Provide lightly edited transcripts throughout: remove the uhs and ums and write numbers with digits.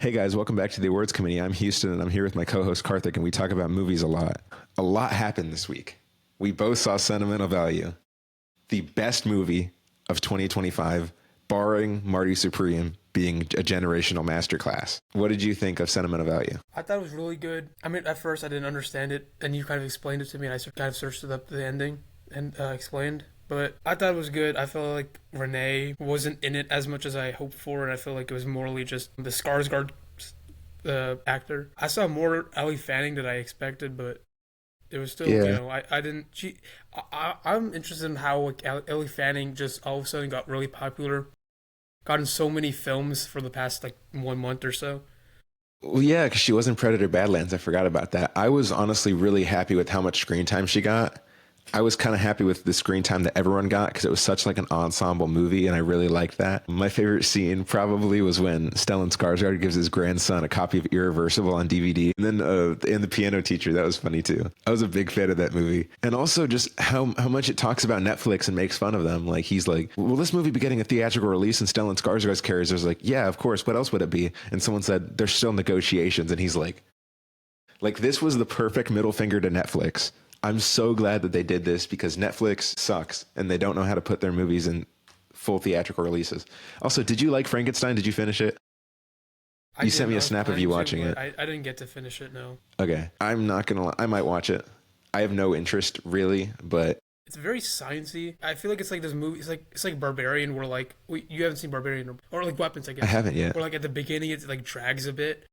Hey guys, welcome back to the Awards Committee. I'm Houston and I'm here with my co host Karthik, and we talk about movies a lot. A lot happened this week. We both saw Sentimental Value, the best movie of 2025, barring Marty Supreme being a generational masterclass. What did you think of Sentimental Value? I thought it was really good. I mean, at first I didn't understand it, and you kind of explained it to me, and I kind of searched it up the ending and explained. But I thought it was good. I felt like Renee wasn't in it as much as I hoped for, and I feel like it was morally just the Skarsgård actor. I saw more Ellie Fanning than I expected, but it was still, Yeah. I didn't. I'm interested in how like Ellie Fanning just all of a sudden got really popular, got in so many films for the past like 1 month or so. Well, yeah, because she was in Predator Badlands. I forgot about that. I was honestly really happy with how much screen time she got. I was kind of happy with the screen time that everyone got because it was such like an ensemble movie, and I really liked that. My favorite scene probably was when Stellan Skarsgård gives his grandson a copy of Irreversible on DVD, and then and the piano teacher. That was funny too. I was a big fan of that movie, and also just how much it talks about Netflix and makes fun of them. Like he's like, "Will this movie be getting a theatrical release?" And Stellan Skarsgård's character was like, "Yeah, of course. What else would it be?" And someone said, "There's still negotiations," and he's like this was the perfect middle finger to Netflix. I'm so glad that they did this because Netflix sucks and they don't know how to put their movies in full theatrical releases. Also, did you like Frankenstein? Did you finish it? I You did. sent me I a was snap of planning you to, watching but it. I didn't get to finish it. No, Okay. I'm not going to lie. I might watch it. I have no interest really, but it's very sciencey. I feel like it's like this movie. It's like Barbarian, where like you haven't seen Barbarian or like Weapons, I I guess. haven't yet. Where like at the beginning it like drags a bit.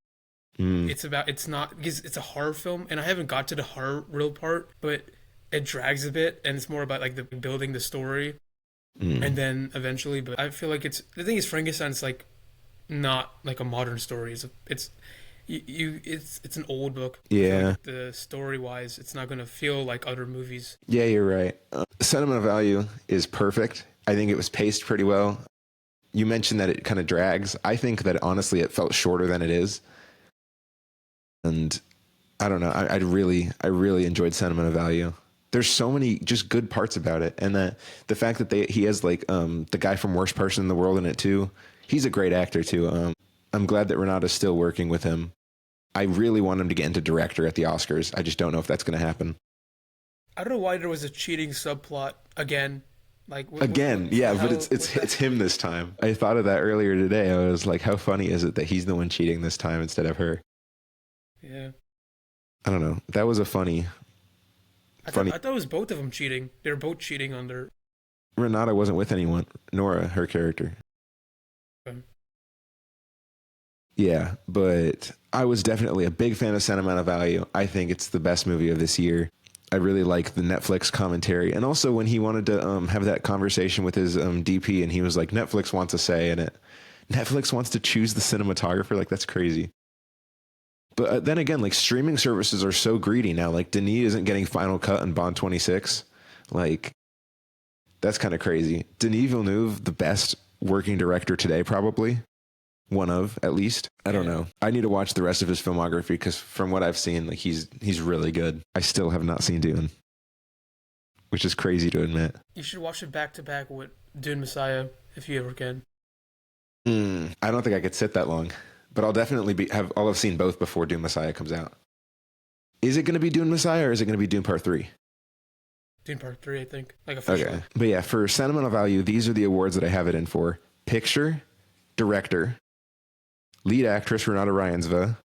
Mm, It's not because it's a horror film, and I haven't got to the horror real part, but it drags a bit, and it's more about like the building the story, and mm. then eventually. But I feel like it's the thing is Frankenstein's like not like a modern story. It's an old book. I feel Yeah. like the story wise, it's not gonna feel like other movies. Yeah, you're right. Sentimental Value is perfect. I think it was paced pretty well. You mentioned that it kind of drags. I think that honestly it felt shorter than it is. And I don't know. I really enjoyed Sentimental Value. There's so many just good parts about it, and that the fact that he has like the guy from Worst Person in the World in it too. He's a great actor too. I'm glad that Renata's still working with him. I really want him to get into director at the Oscars. I just don't know if that's going to happen. I don't know why there was a cheating subplot again. Like Again, what yeah, the but hell it's was that? it's him this time. I thought of that earlier today. I was like, how funny is it that he's the one cheating this time instead of her? Yeah, I don't know. That was a funny, funny. I thought it was both of them cheating. They were both cheating on their. Renata wasn't with anyone. Nora, her character. Yeah, but I was definitely a big fan of Sentimental Value. I think it's the best movie of this year. I really like the Netflix commentary, and also when he wanted to have that conversation with his DP, and he was like, "Netflix wants a say in it. Netflix wants to choose the cinematographer. Like that's crazy." But then again, like streaming services are so greedy now. Like Denis isn't getting Final Cut and Bond 26. Like that's kind of crazy. Denis Villeneuve, the best working director today, probably. One of at least. I don't Yeah, know. I need to watch the rest of his filmography because from what I've seen, like he's really good. I still have not seen Dune, which is crazy to admit. you should watch it back to back with Dune Messiah if you ever can. I don't think I could sit that long, but I'll definitely I'll have seen both before Dune Messiah comes out. Is it going to be Dune Messiah or is it going to be Dune Part 3? Dune Part 3, I think, like Okay. officially. But yeah, for Sentimental Value, these are the awards that I have it in for: picture, director, lead actress Renata Rynsva.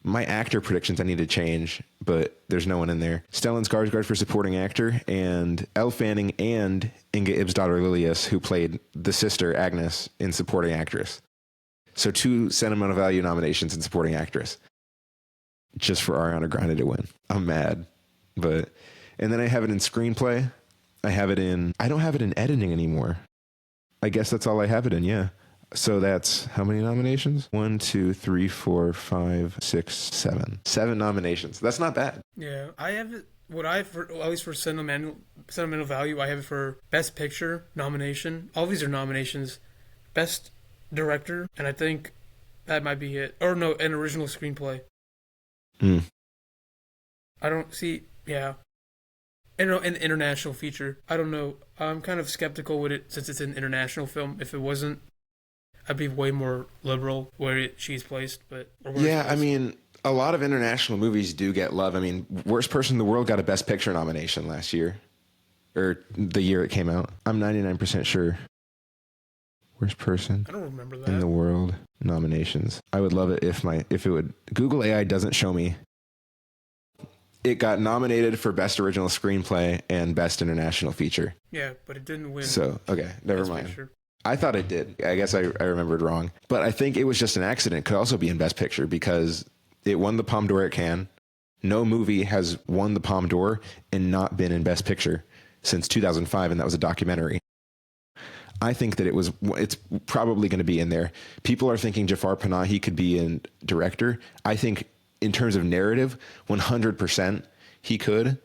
My actor predictions I need to change, but there's no one in there. Stellan Skarsgård for supporting actor, and Elle Fanning and Inga Ibsdottir Lilius, who played the sister Agnes in supporting actress. So two Sentimental Value nominations in supporting actress, just for Ariana Grande to win. I'm mad, but and then I have it in screenplay. I have it in. I don't have it in editing anymore. I guess that's all I have it in. Yeah. So that's how many nominations? One, two, three, four, five, six, seven. Seven nominations. That's not bad. Yeah, I have it. What I for at least for sentimental value, I have it for best picture nomination. All these are nominations. Best director, and I think that might be it. Or no, an original screenplay. Mm. I don't see. Yeah, and an international feature. I don't know. I'm kind of skeptical with it since it's an international film. If it wasn't, I'd be way more liberal where she's placed, but or where it's Yeah, I placed. mean, a lot of international movies do get love. I mean, Worst Person in the World got a Best Picture nomination last year, or the year it came out. I'm 99% sure. Worst Person I don't remember in that. the World nominations. I would love it if it would. Google AI doesn't show me. It got nominated for Best Original Screenplay and Best International Feature. Yeah, but it didn't win So, okay, never Best mind. Picture. I thought it did. I guess I remembered wrong. But I think it was just an accident. It could also be in Best Picture because it won the Palme d'Or at Cannes. No movie has won the Palme d'Or and not been in Best Picture since 2005, and that was a documentary. I think that it's probably going to be in there. People are thinking Jafar Panahi could be in director. I think in terms of narrative, 100% he could.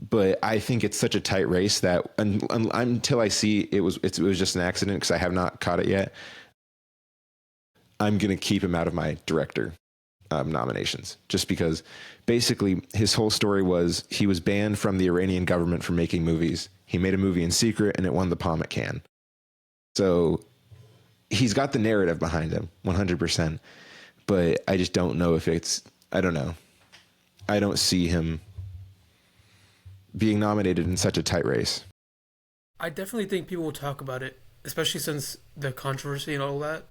But I think it's such a tight race that until I see it was just an accident because I have not caught it yet. I'm going to keep him out of my director nominations just because basically his whole story was he was banned from the Iranian government for making movies. He made a movie in secret and it won the Palme at Cannes. So he's got the narrative behind him 100%. But I just don't know if I don't know. I don't see him being nominated in such a tight race. I definitely think people will talk about it, especially since the controversy and all that.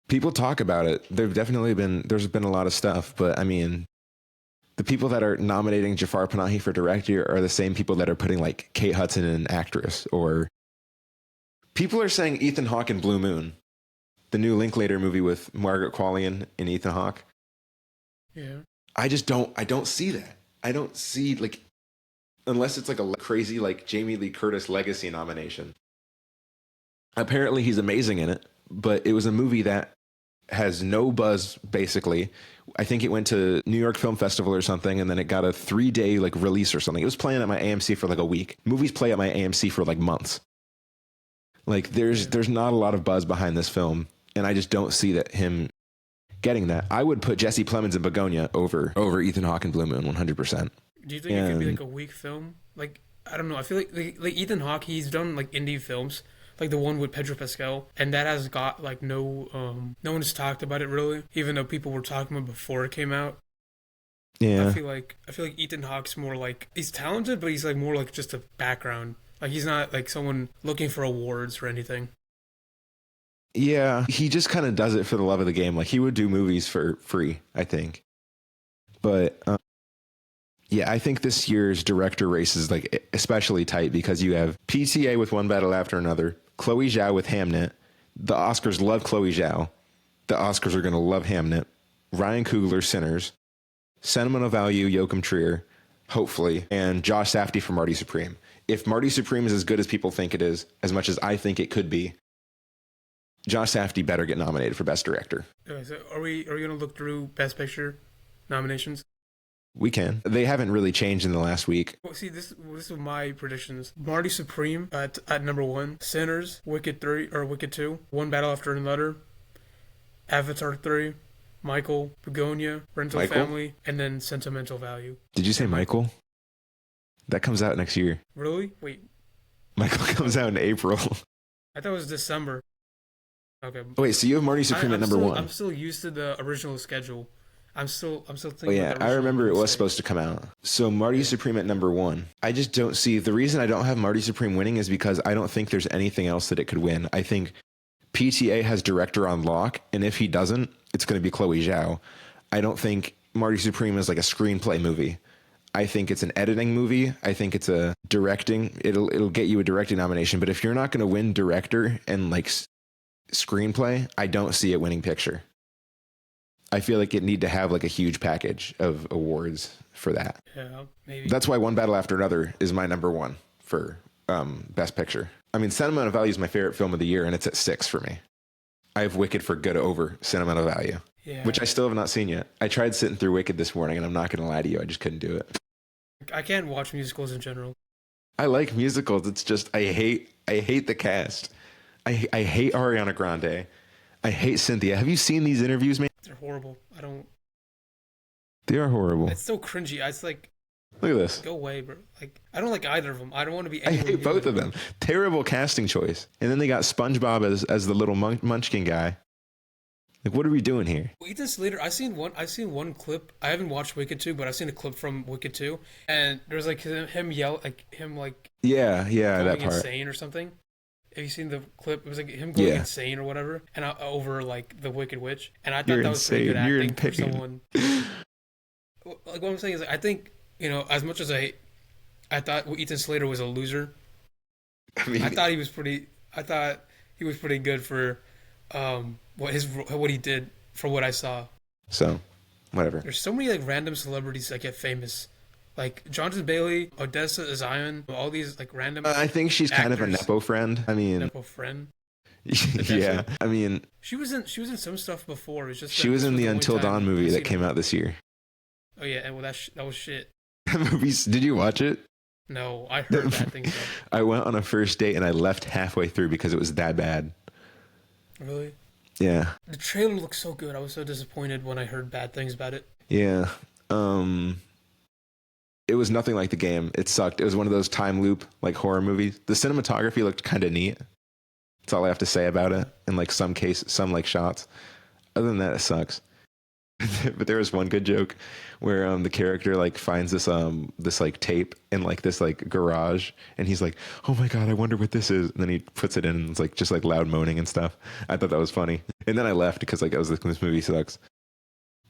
People talk about it. There's been a lot of stuff, but I mean, the people that are nominating Jafar Panahi for director are the same people that are putting like Kate Hudson in an actress, or people are saying Ethan Hawke in Blue Moon, the new Linklater movie with Margaret Qualley and Ethan Hawke. Yeah. I don't see that. I don't see like, unless it's like a crazy like Jamie Lee Curtis legacy nomination. Apparently he's amazing in it, but it was a movie that has no buzz basically. I think it went to New York Film Festival or something, and then it got a 3-day like release or something. It was playing at my AMC for like a week. Movies play at my AMC for like months. Like Yeah. there's not a lot of buzz behind this film, and I just don't see that him getting that. I would put Jesse Plemons in Begonia over Ethan Hawke in Blue Moon 100%. Do you think it could be And like a weak film? Like I don't know. I feel like Ethan Hawke, he's done like indie films, like the one with Pedro Pascal, and that has got like no one's talked about it really, even though people were talking about it before it came out. yeah. I feel like Ethan Hawke's more like he's talented, but he's like more like just a background. Like he's not like someone looking for awards or anything. Yeah, he just kind of does it for the love of the game. Like he would do movies for free, I think. But yeah, I think this year's director race is like especially tight because you have PTA with One Battle After Another, Chloe Zhao with Hamnet. The Oscars love Chloe Zhao. The Oscars are going to love Hamnet. Ryan Coogler, Sinners. Sentimental Value, Joachim Trier, hopefully, and Josh Safdie for Marty Supreme. If Marty Supreme is as good as people think it is, as much as I think it could be, Josh Safdie better get nominated for Best Director. Okay, so are we gonna look through Best Picture nominations? We can. They haven't really changed in the last week. Well, see, this is my predictions. Marty Supreme at number one. Sinners, Wicked 3 or Wicked 2, One Battle After Another, Avatar 3, Michael, Begonia, Rental Michael? Family, and then Sentimental Value. Did you say Michael? That comes out next year. Really? Wait, Michael comes out in April. I thought it was December. Okay. Wait, so you have Marty Supreme at number one? I'm still used to the original schedule. I'm still Oh thinking. yeah, about the I original remember it was release date. supposed to come out. So Marty Yeah. Supreme at number one. I just don't see the reason I don't have Marty Supreme winning is because I don't think there's anything else that it could win. I think PTA has director on lock, and if he doesn't, it's going to be Chloe Zhao. I don't think Marty Supreme is like a screenplay movie. I think it's an editing movie. I think it's a directing. It'll get you a directing nomination. But if you're not going to win director and like screenplay, I don't see it winning picture. I feel like it need to have like a huge package of awards for that. Yeah, maybe. That's why One Battle After Another is my number one for Best Picture. I mean, Sentimental Value is my favorite film of the year, and it's at 6 for me. I have Wicked for good over Sentimental Value, Yeah. which I still have not seen yet. I tried sitting through Wicked this morning, and I'm not going to lie to you, I just couldn't do it. I can't watch musicals in general. I like musicals. It's just I hate the cast. I hate Ariana Grande. I hate Cynthia. Have you seen these interviews, man? They're horrible. I don't. They are horrible. It's so cringy. It's like Look at this. Go away, bro. Like, I don't like either of them. I don't want to be I anywhere hate near both them. of them. Terrible casting choice. And then they got SpongeBob as the little munchkin guy. Like, what are we doing here? Well, Ethan Slater, I've seen one clip. I haven't watched Wicked 2, but I've seen a clip from Wicked 2, and there's like him yell, like him like Yeah, yeah, that going part. insane or something. Have you seen the clip? It was like him going Yeah. insane or whatever, and over like the Wicked Witch, and I thought You're that was pretty good insane. You're in acting for pain. someone. Like what I'm saying is, like, I think as much as I thought Ethan Slater was a loser. I mean, I thought he was pretty. I thought he was pretty good for what he did for what I saw. so, whatever. There's so many like random celebrities that get famous, like Jonathan Bailey, Odessa Zion, all these like random I think she's kind of a actors. nepo friend. I mean, Nepo friend. yeah. I mean, She was in some stuff before. It was just she that was this in the only Until time Dawn movie I've that seen came her. out this year. Oh yeah, and well that was shit. That movie's. Did you watch it? No, I heard bad things though. I went on a first date and I left halfway through because it was that bad. Really? Yeah. The trailer looked so good. I was so disappointed when I heard bad things about it. Yeah. It was nothing like the game. It sucked. It was one of those time loop like horror movies. The cinematography looked kind of neat. That's all I have to say about it. In like some like shots. Other than that, it sucks. But there was one good joke where the character like finds this like tape in like this like garage, and he's like, "Oh my god, I wonder what this is." And then he puts it in, and it's like just like loud moaning and stuff. I thought that was funny, and then I left because like I was like, "This movie sucks."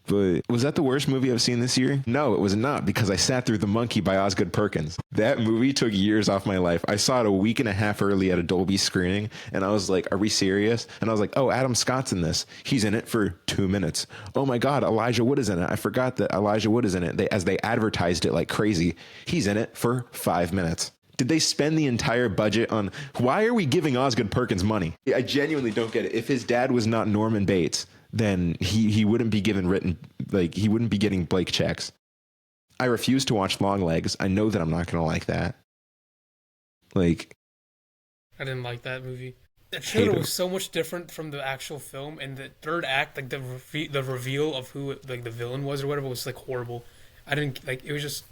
But was that the worst movie I've seen this year? No, it was not, because I sat through The Monkey by Osgood Perkins. That movie took years off my life. I saw it a week and a half early at a Dolby screening, and I was like, are we serious? And I was like, oh, Adam Scott's in this. He's in it for 2 minutes. Oh my God, Elijah Wood is in it. I forgot that Elijah Wood is in it. As they advertised it like crazy. He's in it for 5 minutes. Did they spend the entire budget on, why are we giving Osgood Perkins money? I genuinely don't get it. If his dad was not Norman Bates, then he wouldn't be he wouldn't be getting Blake checks. I refuse to watch Longlegs. I know that I'm not going to like that. Like, I didn't like that movie. The hate trailer it. was so much different from the actual film, and the third act, like the reveal of who like the villain was or whatever, was like horrible. I didn't like. It was just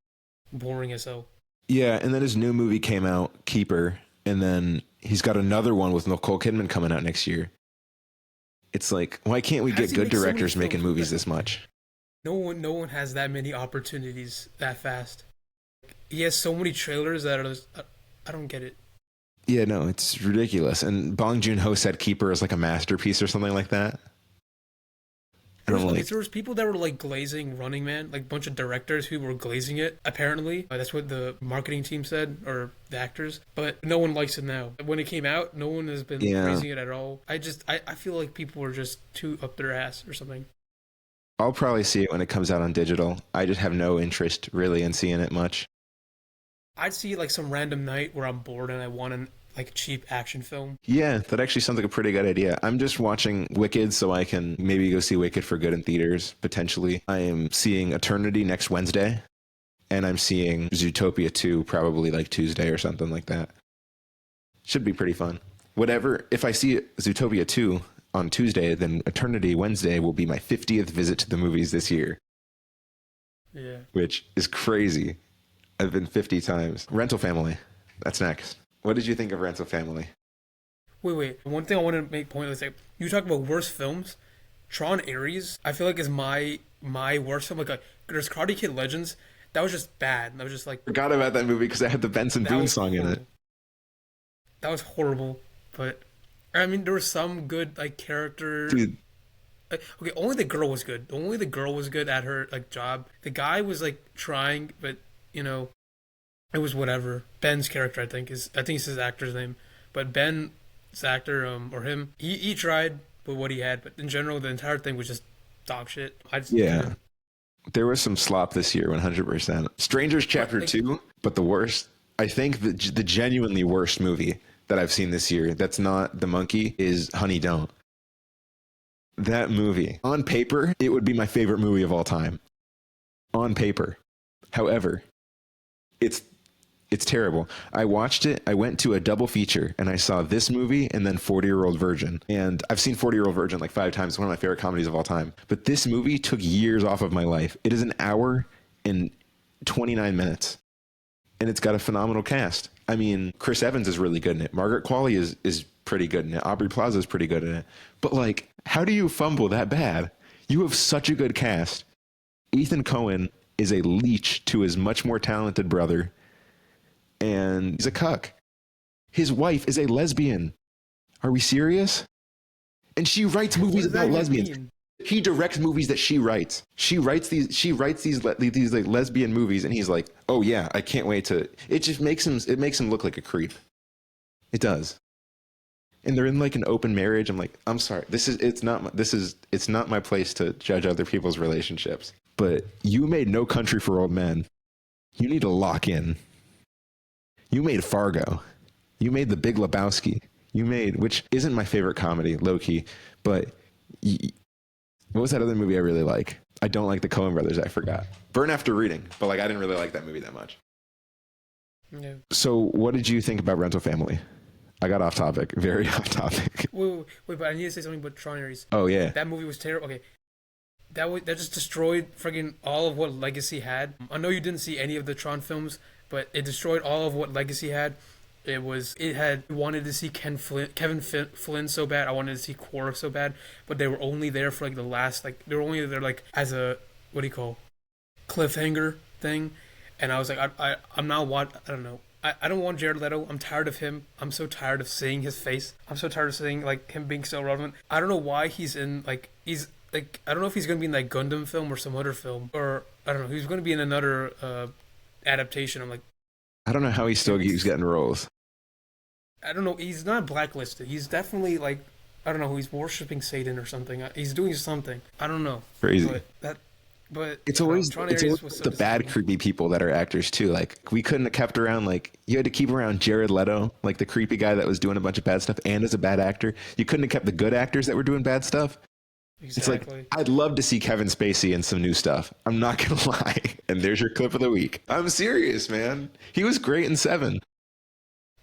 boring as hell. Yeah, and then his new movie came out, Keeper, and then he's got another one with Nicole Kidman coming out next year. It's like, why can't we How get does he good make so many directors making films? movies this much? No one has that many opportunities that fast. He has so many trailers that are. I don't get it. Yeah, no, it's ridiculous. And Bong Joon-ho said Keeper is like a masterpiece or something like that. And I'm like, There was people that were like glazing Running Man, like a bunch of directors who were glazing it. Apparently, that's what the marketing team said, or the actors. But no one likes it now. When it came out, no one has been Yeah. praising it at all. I feel like people were just too up their ass or something. I'll probably see it when it comes out on digital. I just have no interest really in seeing it much. I'd see like some random night where I'm bored and I want an like cheap action film. Yeah, that actually sounds like a pretty good idea. I'm just watching Wicked so I can maybe go see Wicked for good in theaters, potentially. I am seeing Eternity next Wednesday, and I'm seeing Zootopia 2 probably like Tuesday or something like that. Should be pretty fun. Whatever, if I see Zootopia 2 on Tuesday, then Eternity Wednesday will be my 50th visit to the movies this year, Yeah. which is crazy. I've been 50 times. Rental Family, that's next. What did you think of Rental Family? Wait. One thing I want to make point is like you talk about worst films. Tron Ares, I feel like is my worst film. Like there's Karate Kid Legends. That was just bad. That was just like Forgot about that movie because I had the Benson that Boone was song in it. horrible. That was horrible. But I mean, there were some good like character. Dude, Okay, only the girl was good. Only the girl was good at her like job. The guy was like trying, but you know, it was whatever. Ben's character, I think it's his actor's name, but Ben's actor, or him, he tried with what he had, but in general, the entire thing was just dog shit. yeah. There was some slop this year, 100%. Strangers Chapter like- 2, but the worst. I think the genuinely worst movie that I've seen this year that's not The Monkey is Honey Don't. That movie, on paper, it would be my favorite movie of all time. On paper. However, it's terrible. I watched it. I went to a double feature and I saw this movie and then 40-Year-Old Virgin. And I've seen 40-Year-Old Virgin like 5 times. It's one of my favorite comedies of all time. But this movie took years off of my life. It is an hour and 29 minutes. And it's got a phenomenal cast. I mean, Chris Evans is really good in it. Margaret Qualley is pretty good in it. Aubrey Plaza is pretty good in it. But like, how do you fumble that bad? You have such a good cast. Ethan Cohen is a leech to his much more talented brother, and he's a cuck. His wife is a lesbian. Are we serious? And she writes movies about lesbians. Mean? He directs movies that she writes. She writes these like lesbian movies, and he's like, "Oh yeah, I can't wait to." It just makes him look like a creep. It does. And they're in like an open marriage. I'm like, I'm sorry. It's not my place to judge other people's relationships. But you made No Country for Old Men. You need to lock in. You made Fargo. You made The Big Lebowski. Which isn't my favorite comedy, low key, but what was that other movie I really like? I don't like the Coen brothers. I forgot. Burn After Reading, but like I didn't really like that movie that much. Yeah. So, what did you think about Rental Family? I got off topic, very off topic. Wait, but I need to say something about Tron Ares. Oh yeah, that movie was terrible. Okay, that just destroyed friggin' all of what Legacy had. I know you didn't see any of the Tron films, but it destroyed all of what Legacy had. Wanted to see Kevin Flynn so bad. I wanted to see Quark so bad, but they were only there for like the last, like they were only there like as a cliffhanger thing, and I was like, I'm not I don't know. I don't want Jared Leto. I'm tired of him. I'm so tired of seeing his face. I'm so tired of seeing like him being so relevant. I don't know why he's in like I don't know if he's gonna be in that Gundam film or some other film, or I don't know. He's gonna be in another adaptation. I'm like, I don't know how he still keeps getting roles. I don't know. He's not blacklisted. He's definitely like, I don't know. He's worshiping Satan or something. He's doing something. I don't know. Crazy. But it's always the bad creepy people that are actors too. Like we couldn't have kept around. Like you had to keep around Jared Leto, like the creepy guy that was doing a bunch of bad stuff and is a bad actor. You couldn't have kept the good actors that were doing bad stuff. Exactly. It's like I'd love to see Kevin Spacey in some new stuff. I'm not gonna lie. And there's your clip of the week. I'm serious, man. He was great in Seven.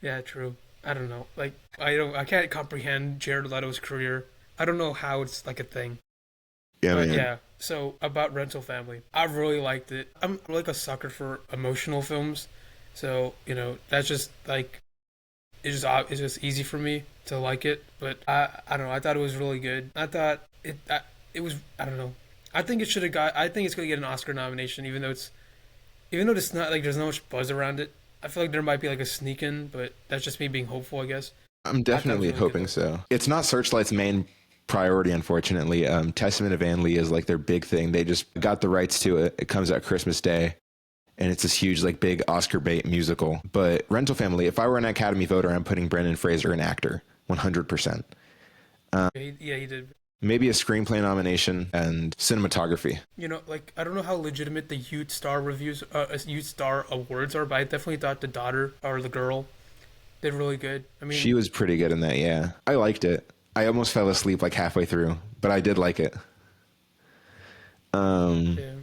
Yeah, true. I don't know. Like I can't comprehend Jared Leto's career. I don't know how it's like a thing. Yeah, man. Yeah. So about Rental Family, I really liked it. I'm like a sucker for emotional films, so that's just like it's just easy for me to like it. But I don't know. I thought it was really good. I thought it was, I don't know. I think it's gonna get an Oscar nomination, even though it's not like there's not much buzz around it. I feel like there might be like a sneak in, but that's just me being hopeful, I guess. I'm definitely hoping so. It's not Searchlight's main priority, unfortunately. Testament of Anne Lee is like their big thing. They just got the rights to it. It comes out Christmas Day, and it's this huge like big Oscar bait musical. But Rental Family, if I were an Academy voter, I'm putting Brendan Fraser in actor, 100%. Yeah, he did. Maybe a screenplay nomination and cinematography. Like I don't know how legitimate the Youth Star awards are, but I definitely thought the daughter or the girl did really good. I mean, she was pretty good in that. Yeah, I liked it. I almost fell asleep like halfway through, but I did like it. Yeah.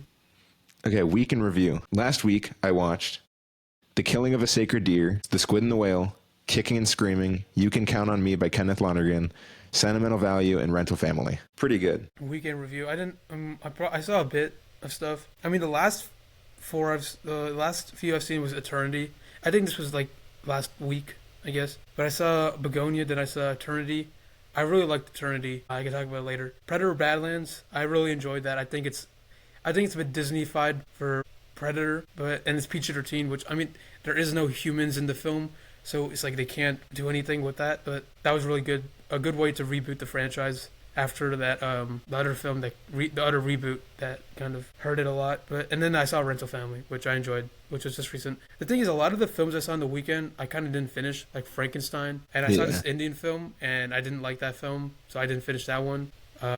Okay, week in review. Last week I watched The Killing of a Sacred Deer, The Squid and the Whale, Kicking and Screaming, You Can Count on Me by Kenneth Lonergan, Sentimental Value, and Rental Family. Pretty good. Weekend review. I didn't. I saw a bit of stuff. I mean, the last few I've seen was Eternity. I think this was like last week, I guess. But I saw Begonia, then I saw Eternity. I really liked Eternity. I can talk about it later. Predator Badlands. I really enjoyed that. I think it's a bit Disney-fied for Predator, and it's PG-13, which I mean, there is no humans in the film, so it's like they can't do anything with that. But that was really good. A good way to reboot the franchise after that the other film the other reboot that kind of hurt it a lot. And then I saw Rental Family, which I enjoyed, which was just recent. The thing is, a lot of the films I saw on the weekend I kind of didn't finish, like Frankenstein, and I saw this Indian film and I didn't like that film, so I didn't finish that one.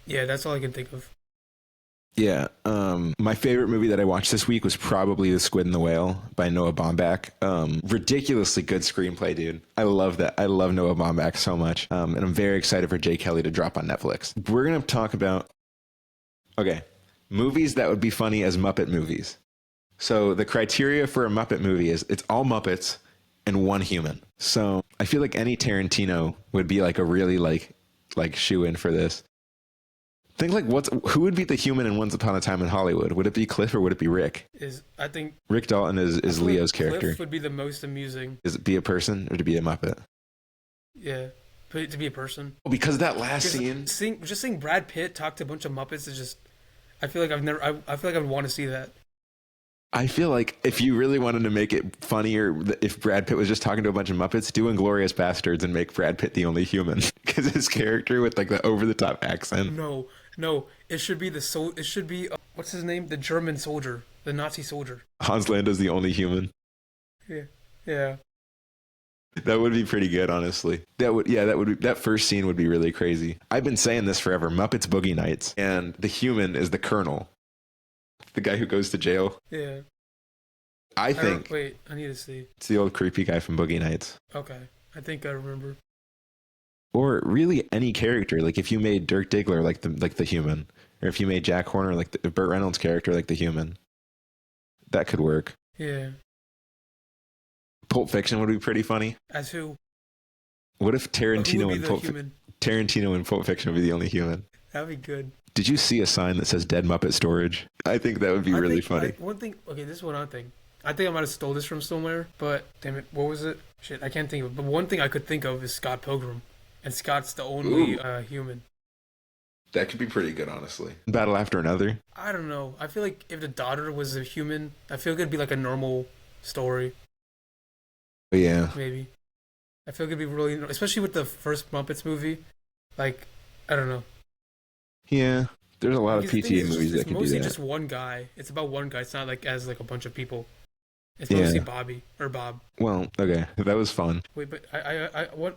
Yeah, that's all I can think of. Yeah, my favorite movie that I watched this week was probably The Squid and the Whale by Noah Baumbach. Ridiculously good screenplay, dude. I love that. I love Noah Baumbach so much. And I'm very excited for Jay Kelly to drop on Netflix. We're going to talk about, movies that would be funny as Muppet movies. So the criteria for a Muppet movie is it's all Muppets and one human. So I feel like any Tarantino would be like a really like shoe in for this. Think like who would be the human in Once Upon a Time in Hollywood? Would it be Cliff or would it be Rick? Is I think Rick Dalton is Leo's character. Cliff would be the most amusing. Is it be a person or to be a Muppet? Yeah, but to be a person. Oh, because of that last Just scene. seeing Brad Pitt talk to a bunch of Muppets is just. I feel like I've never. I feel like I would want to see that. I feel like if you really wanted to make it funnier, if Brad Pitt was just talking to a bunch of Muppets, do Inglourious Bastards and make Brad Pitt the only human because his character with like the over the top accent. No, it should be It should be what's his name? The German soldier, the Nazi soldier. Hans Lando's the only human. Yeah, yeah. That would be pretty good, honestly. That first scene would be really crazy. I've been saying this forever. Muppets Boogie Nights, and the human is the Colonel, the guy who goes to jail. Yeah. I think. Wait, I need to see. It's the old creepy guy from Boogie Nights. Okay, I think I remember. Or really any character. Like if you made Dirk Diggler like the human, or if you made Jack Horner like the Burt Reynolds character like the human, that could work. Yeah. Pulp Fiction would be pretty funny. As who? What if Tarantino in Pulp Fiction would be the only human? That'd be good. Did you see a sign that says Dead Muppet Storage? I think that would be really funny. One thing, okay, this is what I think. I think I might have stole this from somewhere, but damn it, what was it? Shit, I can't think of it. But one thing I could think of is Scott Pilgrim, and Scott's the only human. That could be pretty good, honestly. Battle After Another? I don't know. I feel like if the daughter was a human, I feel like it'd be like a normal story. Yeah. Maybe. I feel like it'd be really, especially with the first Muppets movie. Like, I don't know. Yeah. There's a lot of Because PTA movies that it's can do mostly that. just one guy. It's about one guy. It's not like as like a bunch of people. It's mostly Yeah. Bobby or Bob. Well, okay. That was fun. Wait, but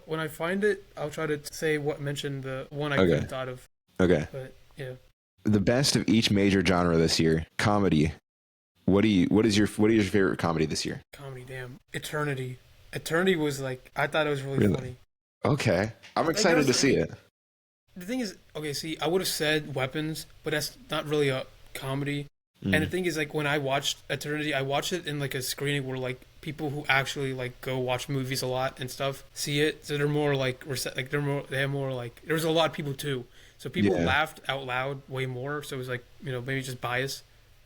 when I find it, I'll try to say what mentioned the one I Okay. couldn't thought of. Okay. But yeah. The best of each major genre this year. Comedy. What is your favorite comedy this year? Comedy, damn. Eternity. Eternity was like, I thought it was really funny. Okay. I'm excited to see it. The thing is, okay, see, I would have said Weapons, but that's not really a comedy. And the thing is, like, when I watched Eternity, I watched it in like a screening where like people who actually like go watch movies a lot and stuff see it, so they're more like they have more like there's a lot of people too, so people laughed out loud way more. So it was like maybe just bias.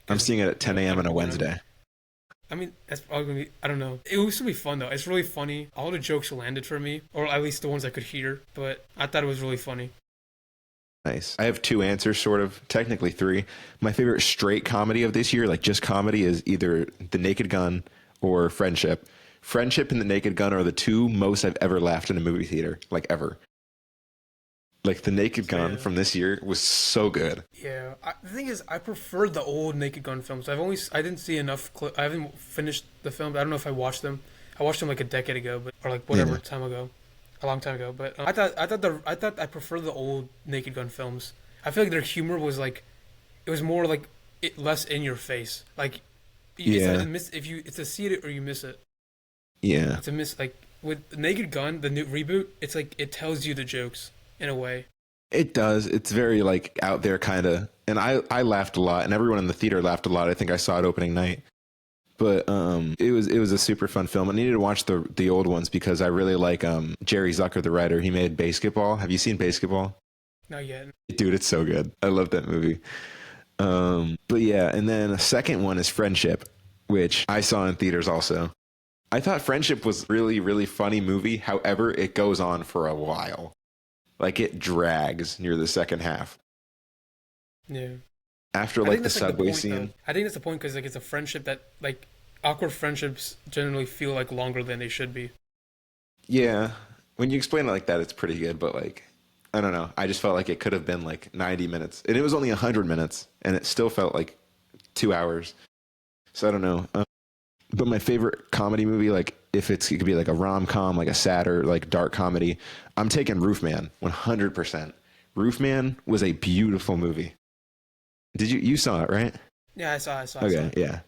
I'm seeing it at 10 a.m. on a Wednesday. I mean, that's probably gonna be. I don't know. It was gonna be fun though. It's really funny. All the jokes landed for me, or at least the ones I could hear. But I thought it was really funny. Nice. I have two answers, sort of. Technically three. My favorite straight comedy of this year, like just comedy, is either The Naked Gun or Friendship. Friendship and The Naked Gun are the two most I've ever laughed in a movie theater, like ever. Like The Naked Gun from this year was so good. Yeah. The thing is, I prefer the old Naked Gun films. I didn't see enough. I haven't finished the films. I don't know if I watched them. I watched them like a decade ago, or like whatever time ago. A long time ago, but I thought I prefer the old Naked Gun films. I feel like their humor was like, it was more like less in your face. Like, it's a see it or you miss it. Yeah, it's a miss. Like with Naked Gun, the new reboot, it's like it tells you the jokes in a way. It does. It's very like out there kind of, and I laughed a lot, and everyone in the theater laughed a lot. I think I saw it opening night. But it was a super fun film. I needed to watch the old ones because I really like Jerry Zucker, the writer. He made Basketball. Have you seen Basketball? Not yet. Dude, it's so good. I love that movie. But yeah, and then the second one is Friendship, which I saw in theaters also. I thought Friendship was really, really funny movie. However, it goes on for a while. Like it drags near the second half. Yeah. After like the subway scene. Though. I think that's the point because like it's a friendship that like awkward friendships generally feel like longer than they should be. Yeah, when you explain it like that, it's pretty good. But like, I don't know. I just felt like it could have been like 90 minutes, and it was only 100 minutes, and it still felt like 2 hours. So I don't know. But my favorite comedy movie, like if it could be like a rom-com, like a sad or like dark comedy, I'm taking Roofman 100%. Roofman was a beautiful movie. Did you saw it, right? Yeah, I saw. Okay, yeah.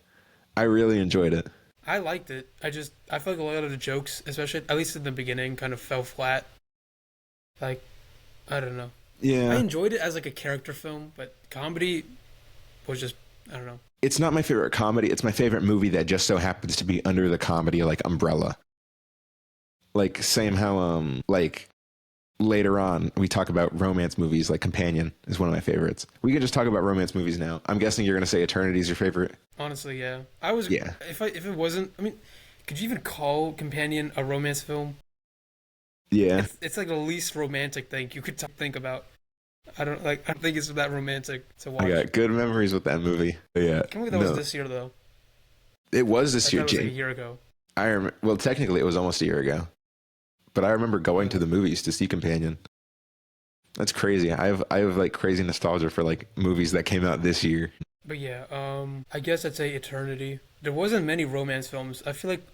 I really enjoyed it. I liked it. I feel like a lot of the jokes, especially at least in the beginning, kind of fell flat. Like, I don't know. Yeah. I enjoyed it as like a character film, but comedy was just, I don't know. It's not my favorite comedy. It's my favorite movie that just so happens to be under the comedy like umbrella. Like same how like later on we talk about romance movies, like Companion is one of my favorites. We can just talk about romance movies now. I'm guessing you're going to say Eternity is your favorite. Honestly, yeah. I was Yeah. if it wasn't, I mean, could you even call Companion a romance film? Yeah. It's like the least romantic thing you could think about. I don't think it's that romantic to I watch. got good memories with that movie. But yeah. I can't believe that was No, this year though. it was I this thought year, it was like a Jake. year ago. Well, technically it was almost a year ago, but I remember going to Uh, the movies to see Companion. That's crazy. I have like crazy nostalgia for like movies that came out this year. but yeah, I guess I'd say Eternity. There wasn't many romance films. I feel like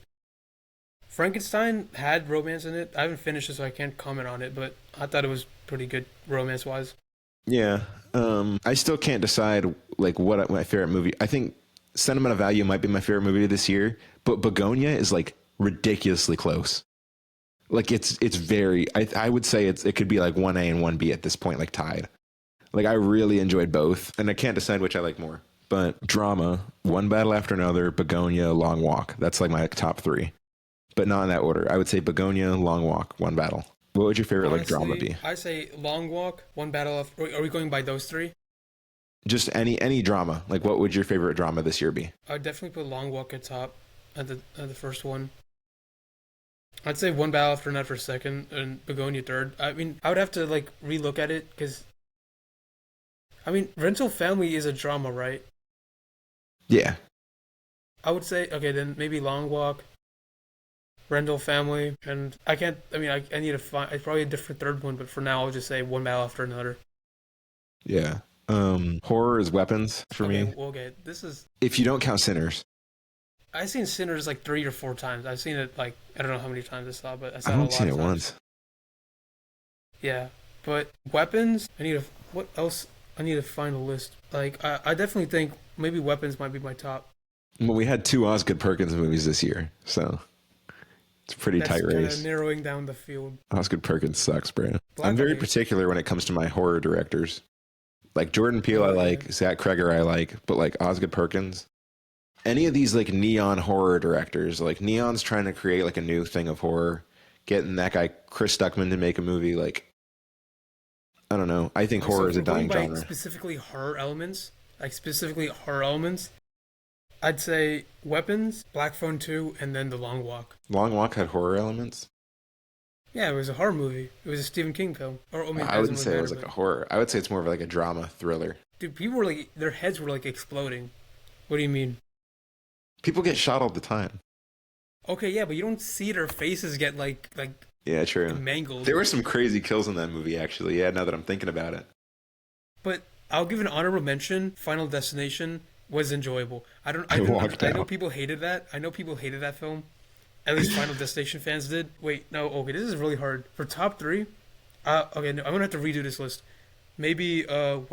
Frankenstein had romance in it. I haven't finished it, so I can't comment on it, but I thought it was pretty good romance wise. Yeah. I still can't decide like what my favorite movie. I think Sentimental Value might be my favorite movie this year, but Begonia is like ridiculously close. Like it's very. I would say it could be like 1A and 1B at this point, like tied. Like I really enjoyed both, and I can't decide which I like more. But drama, One Battle After Another, Begonia, Long Walk. That's like my top three, but not in that order. I would say Begonia, Long Walk, One Battle. What would your favorite like drama Honestly, be? I say Long Walk, One Battle of. Are we going by those three? Just any drama. Like what would your favorite drama this year be? I'd definitely put Long Walk at top, at the first one. I'd say One Battle After Another for second, and Begonia third. I mean, I would have to like relook at it because I mean, Rental Family is a drama, right? Yeah. I would say okay, then maybe Long Walk, Rental Family, and I can't. I mean, I need to find. It's probably a different third one, but for now, I'll just say One Battle After Another. Yeah. Horror is Weapons for Okay, me. well, okay. This is. If you don't count Sinners, I've seen Sinners like 3 or 4 times. I've seen it like I don't know how many times I saw, but I saw I've it a only lot seen of it times. once. Yeah, but Weapons. I need to. What else? I need to find a list. Like I definitely think maybe Weapons might be my top. Well, we had two Osgood Perkins movies this year, so it's a pretty That's tight kind of race. narrowing down the field. Osgood Perkins sucks, bro. I'm Black. very Okay. particular when it comes to my horror directors. Like Jordan Peele, I Oh yeah. like. Zach Kreger, I like. But like Osgood Perkins, any of these like neon horror directors, like Neon's trying to create like a new thing of horror, getting that guy Chris Stuckman to make a movie. Like I don't know. I think Okay, so horror if is a we're going dying by genre. specifically horror elements, like specifically horror elements, I'd say Weapons, Black Phone 2, and then The Long Walk. Long Walk had horror elements. Yeah, it was a horror movie. It was a Stephen King film. Or I mean, it I doesn't wouldn't really say it matter, was like but a horror. I would say it's more of like a drama thriller. dude, people were like, their heads were like exploding. What do you mean? People get shot all the time. Okay, yeah, but you don't see their faces get like Yeah, true. mangled. There were some crazy kills in that movie, actually. Yeah, now that I'm thinking about it. But I'll give an honorable mention. Final Destination was enjoyable. I don't. I walked I know out. people hated that. I know people hated that film. At least Final Destination fans did. Wait, no. Okay, this is really hard for top three. Okay, no, I'm gonna have to redo this list. Maybe okay,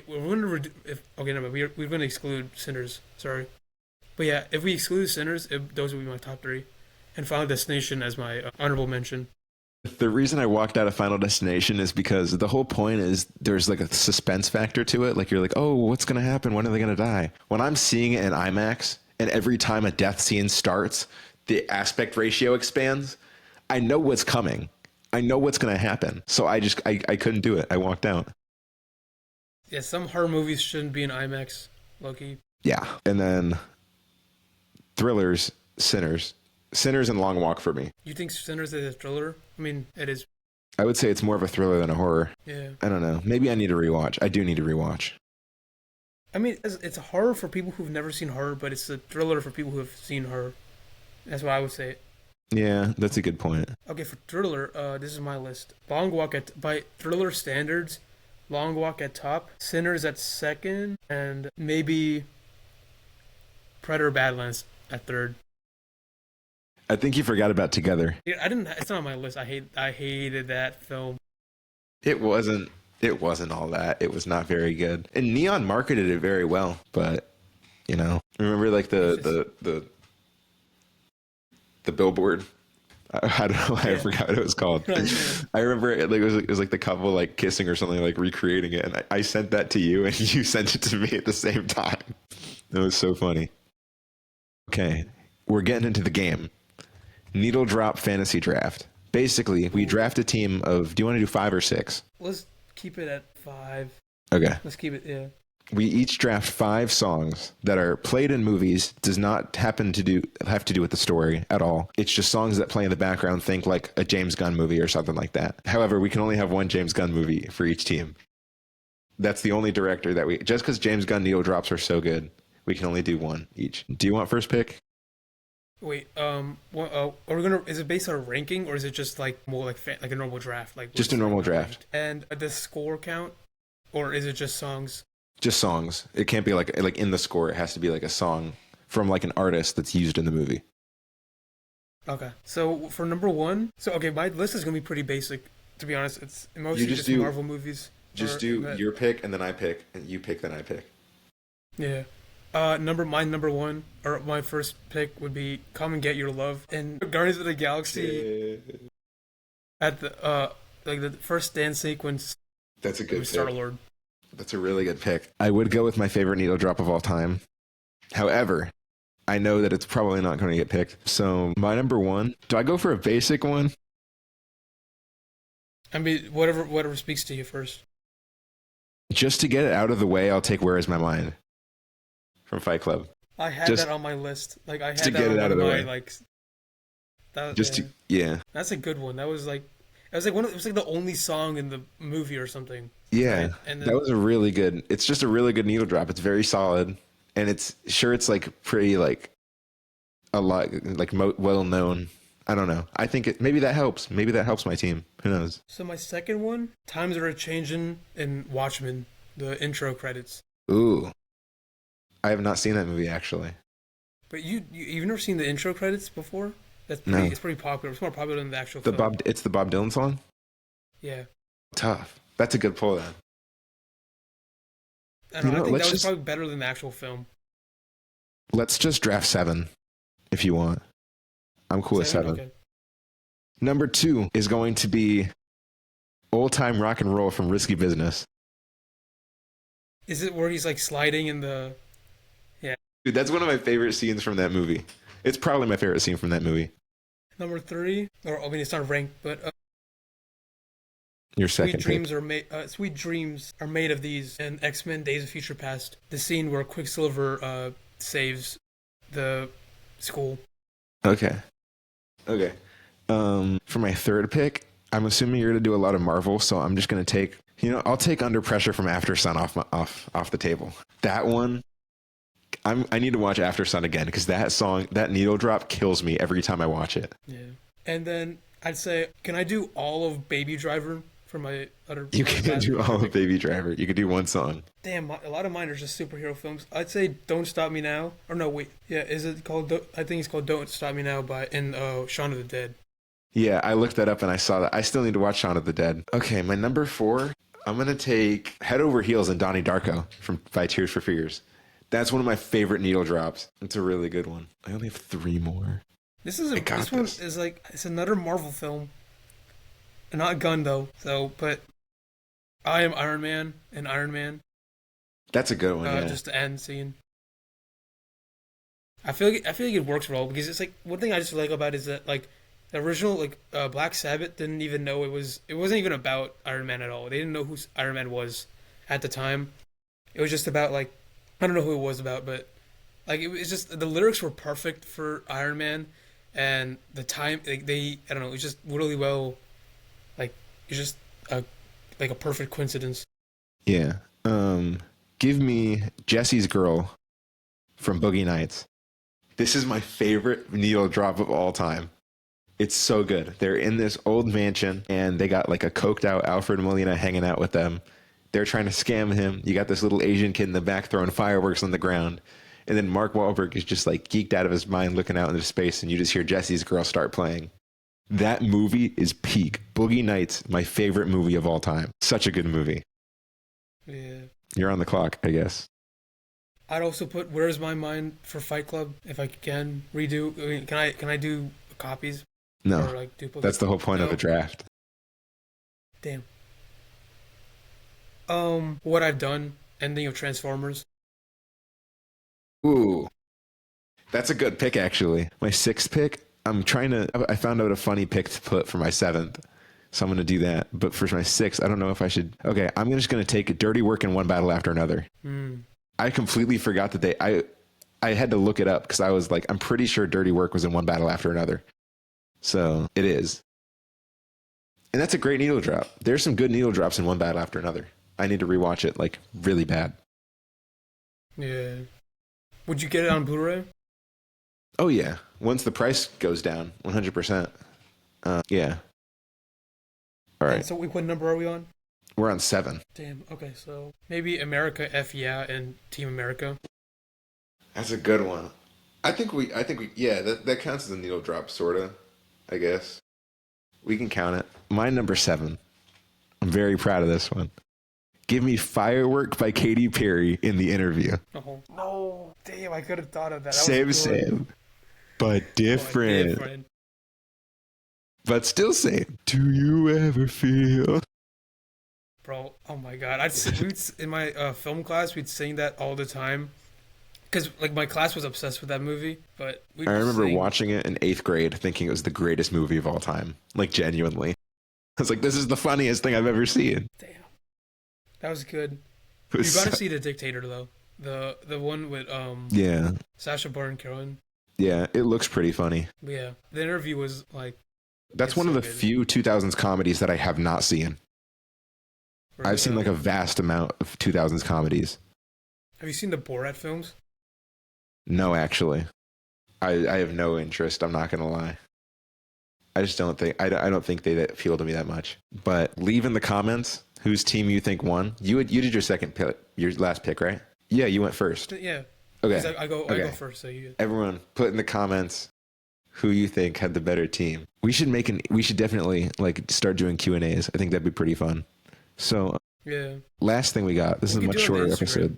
we're gonna okay, no, we're gonna exclude Sinners. Sorry, but yeah, if we exclude Sinners, those would be my top three, and Final Destination as my honorable mention. The reason I walked out of Final Destination is because the whole point is there's like a suspense factor to it. Like you're like, oh, what's going to happen? When are they going to die? When I'm seeing it in IMAX and every time a death scene starts, the aspect ratio expands, I know what's coming. I know what's going to happen. So I couldn't do it. I walked out. Yeah, some horror movies shouldn't be in IMAX. Loki. Yeah. And then thrillers, Sinners and Long Walk for me. You think Sinners is a thriller? I mean, it is. I would say it's more of a thriller than a horror. Yeah. I don't know. Maybe I need to rewatch. I do need to rewatch. I mean, it's a horror for people who've never seen horror, but it's a thriller for people who have seen horror. That's what I would say. Yeah, that's a good point. Okay, for thriller, this is my list. Long Walk by thriller standards, Long Walk at top, Sinners at second, and maybe Predator Badlands at third. I think you forgot about Together. Dude, I didn't. It's not on my list. I hated that film. It wasn't. It wasn't all that. It was not very good. And Neon marketed it very well, but you know, remember like the billboard. I don't know why I Yeah. forgot what it was called. Yeah. I remember it was like the couple like kissing or something, like recreating it, and I sent that to you, and you sent it to me at the same time. It was so funny. Okay, we're getting into the game. Needle drop fantasy draft. Basically, we Ooh. draft a team of, do you want to do 5 or 6? Let's keep it at 5. Okay. Let's keep it, yeah. We each draft 5 songs that are played in movies, does not have to do with the story at all. It's just songs that play in the background, think like a James Gunn movie or something like that. However, we can only have one James Gunn movie for each team. That's the only director that just because James Gunn needle drops are so good, we can only do one each. Do you want first pick? Wait, are we gonna? Is it based on a ranking or is it just like more like like a normal draft? Like Just a normal draft. And the score count, or is it just songs? Just songs. It can't be like in the score. It has to be like a song from like an artist that's used in the movie. Okay. So for number one, okay, my list is gonna be pretty basic. To be honest, it's mostly just just do- Marvel movies. Just or- do that- your pick and then I pick, and you pick then I pick. Yeah. My number one or my first pick would be "Come and Get Your Love" and Guardians of the Galaxy at the like the first dance sequence That's a good with pick. Star Lord. That's a really good pick. I would go with my favorite needle drop of all time. However, I know that it's probably not going to get picked. So my number one, do I go for a basic one? I mean, whatever speaks to you first. Just to get it out of the way, I'll take Where Is My Mind from Fight Club. I had Just that on my list. Like I had to that get on it out one of the my way. like. That, Just yeah. to, yeah. That's a good one. That was like, it was like it was like the only song in the movie or something. Yeah. Right? And That then, was a really good, it's just a really good needle drop. It's very solid. And it's like pretty like a lot, like well known. I don't know. I think maybe that helps. Maybe that helps my team. Who knows? so my second one, "Times Are Changing" in Watchmen, the intro credits. Ooh. I have not seen that movie actually. But you've never seen the intro credits before? That's No. pretty. It's pretty popular. It's more popular than the actual film. It's the Bob Dylan song? Yeah. Tough. That's a good pull then. I don't know. I think let's that was just probably better than the actual film. let's just draft 7 if you want. I'm cool with 7. Okay. Number 2 is going to be Old Time Rock and Roll from Risky Business. Is it where he's like sliding in the? Dude, that's one of my favorite scenes from that movie. It's probably my favorite scene from that movie. Number 3, or I mean, it's not ranked, but Your Sweet second dreams pick. are made. Sweet dreams are made of these. And X-Men: Days of Future Past, the scene where Quicksilver saves the school. Okay. Okay. For my third pick, I'm assuming you're going to do a lot of Marvel, so I'm just going to take, I'll take Under Pressure from After Sun off the table. That one, I need to watch After Sun again because that song, that needle drop kills me every time I watch it. Yeah. And then I'd say, can I do all of Baby Driver for my other? You can't do all of Baby Driver. You could do one song. Damn, a lot of mine are just superhero films. I'd say "Don't Stop Me Now." Or no, wait. Yeah, is it called? I think it's called "Don't Stop Me Now" by Shaun of the Dead. Yeah, I looked that up and I saw that. I still need to watch Shaun of the Dead. Okay, my number 4, I'm going to take Head Over Heels and Donnie Darko by Tears for Fears. That's one of my favorite needle drops. It's a really good one. I only have 3 more. This one this. is like it's another Marvel film. Not Gun though. So, but I am Iron Man and Iron Man. That's a good one, yeah. Just the end scene. I feel like it works well because it's like one thing I just like about it is that like the original like Black Sabbath didn't even know it wasn't even about Iron Man at all. They didn't know who Iron Man was at the time. It was just about like I don't know who it was about, but like it was just the lyrics were perfect for Iron Man, and the time like I don't know, it was just really well, like it's just a perfect coincidence. Yeah. Give me Jesse's Girl from Boogie Nights. This is my favorite needle drop of all time. It's so good. They're in this old mansion and they got like a coked out Alfred Molina hanging out with them. They're trying to scam him. You got this little Asian kid in the back throwing fireworks on the ground. And then Mark Wahlberg is just like geeked out of his mind looking out into space and you just hear Jesse's Girl start playing. That movie is peak. Boogie Nights, my favorite movie of all time. Such a good movie. Yeah. You're on the clock, I guess. I'd also put "Where's My Mind" for Fight Club if I can redo. I mean, can I do copies No, or like duplicates? that's the whole point of No. a draft. Damn. What I've done, ending of Transformers. Ooh, that's a good pick, actually. My 6th pick, I found out a funny pick to put for my seventh. So I'm going to do that. But for my sixth, I don't know if I should. Okay, I'm just going to take Dirty Work in one battle after another. I completely forgot that I had to look it up because I was like, I'm pretty sure Dirty Work was in one battle after another. So it is. And that's a great needle drop. There's some good needle drops in one battle after another. I need to rewatch it like really bad. Yeah. Would you get it on Blu-ray? Oh yeah. Once the price goes down, 100%. Yeah. All right. And so what number are we on? We're on 7. Damn. Okay, so maybe America F Yeah and Team America. That's a good one. I think we yeah, that counts as a needle drop sorta, I guess. We can count it. My number 7. I'm very proud of this one. Give me Firework by Katy Perry in The Interview. Oh no! Damn, I could have thought of that. Same, but different. But still same. Do you ever feel? Bro, oh my god! In my film class, we'd sing that all the time. Because like my class was obsessed with that movie, but I remember watching it in 8th grade, thinking it was the greatest movie of all time. Like genuinely, I was like, "This is the funniest thing I've ever seen." Damn, that was good. You gotta see The Dictator though, the one with yeah, Sacha Baron Cohen. Yeah, it looks pretty funny. Yeah, The Interview was like. That's one of the few 2000s comedies that I have not seen. Really? I've seen like a vast amount of 2000s comedies. Have you seen the Borat films? No, actually, I have no interest. I'm not gonna lie. I just don't think I don't think they appeal to me that much. But leave in the comments whose team you think won. You did your second pick, your last pick, right? Yeah, you went first. Yeah. Okay. I go first. So you. Everyone, put in the comments who you think had the better team. We should definitely like start doing Q&As. I think that'd be pretty fun. So yeah. Last thing we got. This is a much shorter episode.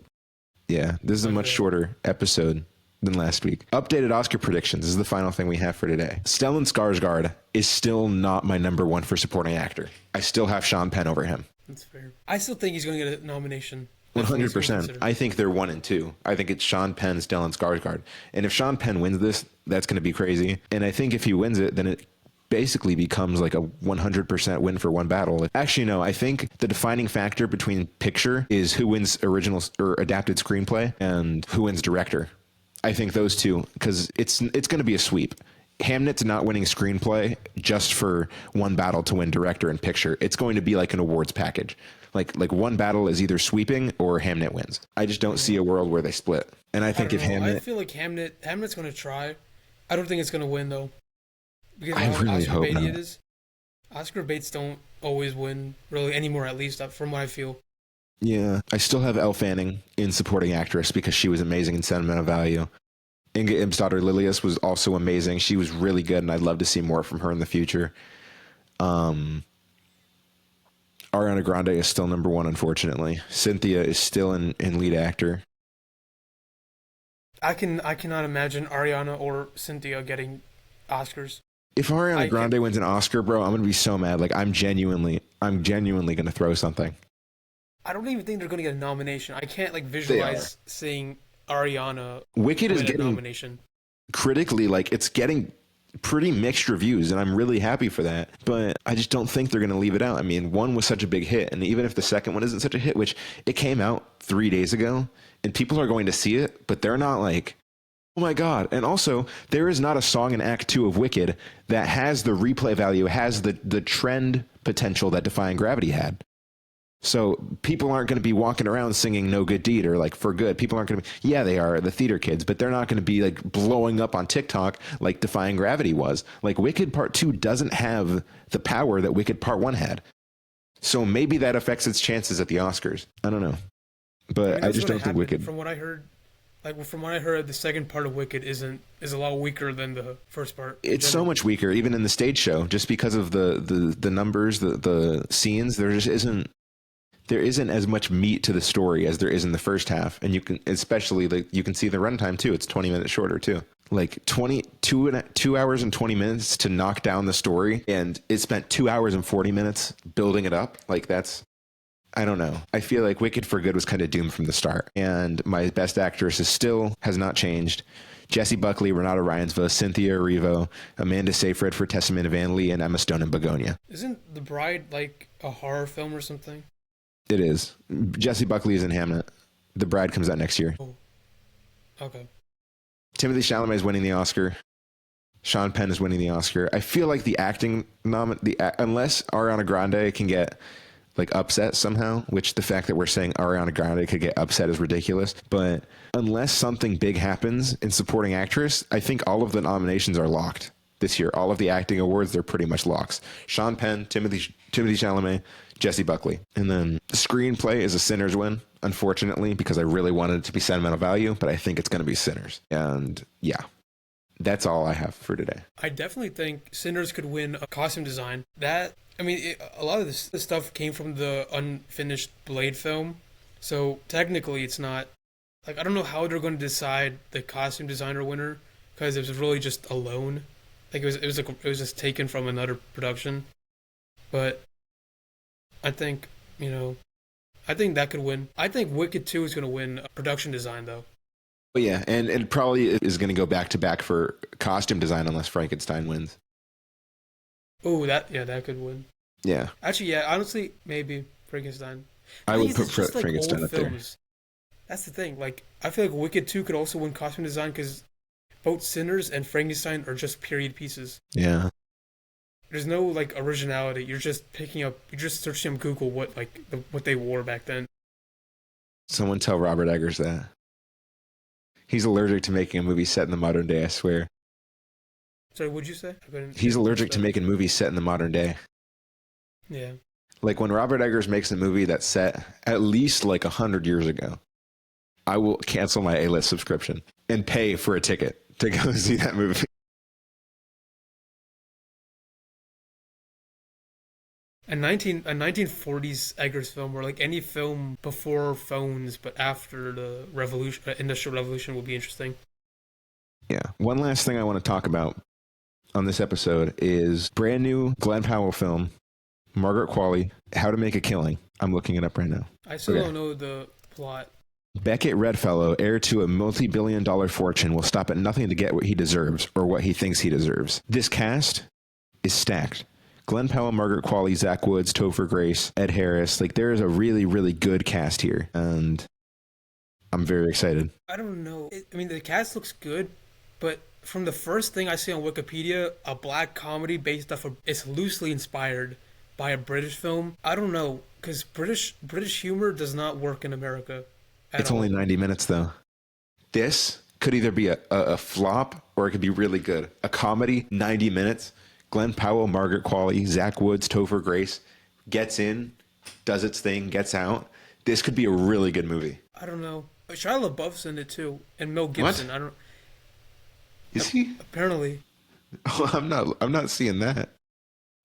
Yeah, this is a much shorter episode than last week. Updated Oscar predictions is the final thing we have for today. Stellan Skarsgård is still not my number 1 for supporting actor. I still have Sean Penn over him. That's fair. I still think he's going to get a nomination. 100%. I think they're 1 and 2. I think it's Sean Penn, Stellan Skarsgård. And if Sean Penn wins this, that's going to be crazy. And I think if he wins it, then it basically becomes like a 100% win for one battle. Actually, no, I think the defining factor between picture is who wins original or adapted screenplay and who wins director. I think those two, because it's going to be a sweep. Hamnet's not winning screenplay just for one battle to win director and picture. It's going to be like an awards package. Like one battle is either sweeping or Hamnet wins. I just don't see a world where they split. And I think I feel like Hamnet's going to try. I don't think it's going to win though. Because I really hope not. It is. Oscar baits don't always win really anymore, at least from what I feel. Yeah, I still have Elle Fanning in supporting actress because she was amazing in Sentimental Value. Inga Ibsdottir Lilius was also amazing. She was really good, and I'd love to see more from her in the future. Ariana Grande is still number 1, unfortunately. Cynthia is still in lead actor. I cannot imagine Ariana or Cynthia getting Oscars. If Ariana Grande wins an Oscar, bro, I'm gonna be so mad. Like I'm genuinely gonna throw something. I don't even think they're gonna get a nomination. I can't like visualize seeing Ariana Wicked is getting a nomination. Critically, like it's getting pretty mixed reviews, and I'm really happy for that. But I just don't think they're gonna leave it out. I mean, 1 was such a big hit, and even if the second one isn't such a hit, which it came out 3 days ago, and people are going to see it, but they're not like, oh my God. And also, there is not a song in Act 2 of Wicked that has the replay value, has the trend potential that Defying Gravity had. So people aren't going to be walking around singing No Good Deed or like For Good. People aren't going to be, yeah, they are the theater kids, but they're not going to be like blowing up on TikTok like Defying Gravity was. Like Wicked Part 2 doesn't have the power that Wicked Part 1 had. So maybe that affects its chances at the Oscars. I don't know. But I just don't think Wicked. From what I heard, the second part of Wicked is a lot weaker than the first part. It's so much weaker, even in the stage show, just because of the numbers, the scenes. There isn't as much meat to the story as there is in the first half, and you can especially you can see the runtime too. It's 20 minutes shorter too. Like 2 hours and 20 minutes to knock down the story, and it spent 2 hours and 40 minutes building it up. Like that's. I don't know. I feel like Wicked for Good was kind of doomed from the start. And my best actress has not changed. Jessie Buckley, Renata Ryансville, Cynthia Erivo, Amanda Seyfried for Testament of Anne Lee, and Emma Stone in Begonia. Isn't The Bride like a horror film or something? It is. Jessie Buckley is in Hamnet. The Bride comes out next year. Oh, okay. Timothy Chalamet is winning the Oscar. Sean Penn is winning the Oscar. I feel like the acting unless Ariana Grande can get like upset somehow, which the fact that we're saying Ariana Grande could get upset is ridiculous. But unless something big happens in supporting actress, I think all of the nominations are locked this year. All of the acting awards, they're pretty much locks. Sean Penn, Timothy Chalamet, Jessie Buckley. And then the screenplay is a Sinners win, unfortunately, because I really wanted it to be Sentimental Value, but I think it's going to be Sinners. And yeah, that's all I have for today. I definitely think Sinners could win a costume design. A lot of this stuff came from the unfinished Blade film, so technically it's not like I don't know how they're going to decide the costume designer winner because it was really just a loan. Like it was just taken from another production, but I think I think that could win. I think Wicked 2 is going to win production design though. But yeah, and it probably is going to go back to back for costume design unless Frankenstein wins. Oh, that could win. Yeah. Actually, yeah, honestly, maybe Frankenstein. I would put Just, like, Frankenstein old up there. films. That's the thing. Like, I feel like Wicked 2 could also win costume design because both Sinners and Frankenstein are just period pieces. Yeah. There's no like originality. You're just searching on Google what they wore back then. Someone tell Robert Eggers that. He's allergic to making a movie set in the modern day, I swear. Sorry, what'd you say? He's allergic to making movies set in the modern day. Yeah. Like when Robert Eggers makes a movie that's set at least like 100 years ago, I will cancel my A-list subscription and pay for a ticket to go see that movie. A 1940s Eggers film, or like any film before phones but after the Industrial Revolution, would be interesting. Yeah. One last thing I want to talk about on this episode is brand new Glenn Powell film, Margaret Qualley, How to Make a Killing. I'm looking it up right now. I still don't know the plot. Beckett Redfellow, heir to a multi-billion-dollar fortune, will stop at nothing to get what he deserves or what he thinks he deserves. This cast is stacked. Glenn Powell, Margaret Qualley, Zach Woods, Topher Grace, Ed Harris. Like, there is a really, really good cast here, and I'm very excited. I don't know. The cast looks good, but from the first thing I see on Wikipedia, a black comedy based off of it's loosely inspired by a British film. I don't know, because British humor does not work in America. It's only 90 minutes, though. This could either be a flop or it could be really good. A comedy, 90 minutes. Glenn Powell, Margaret Qualley, Zach Woods, Topher Grace gets in, does its thing, gets out. This could be a really good movie. I don't know. Shia LaBeouf's in it too, and Mel Gibson. What? I don't. Is he? Apparently. Oh, I'm not seeing that.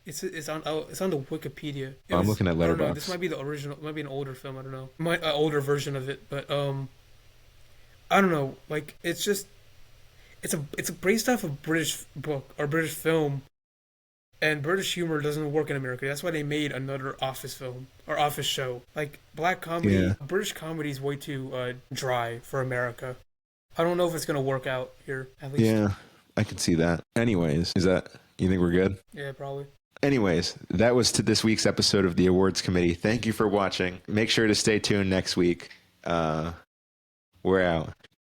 It's on the Wikipedia. I'm looking at Letterboxd. This might be the original. It might be an older film. I don't know. Older version of it, but I don't know. Like it's based off a British book or British film. And British humor doesn't work in America. That's why they made another Office film or Office show. Like black comedy, Yeah. British comedy is way too dry for America. I don't know if it's gonna work out here. At least. Yeah, I can see that. Anyways, you think we're good? Yeah, probably. Anyways, that was to this week's episode of the Awards Committee. Thank you for watching. Make sure to stay tuned next week. We're out.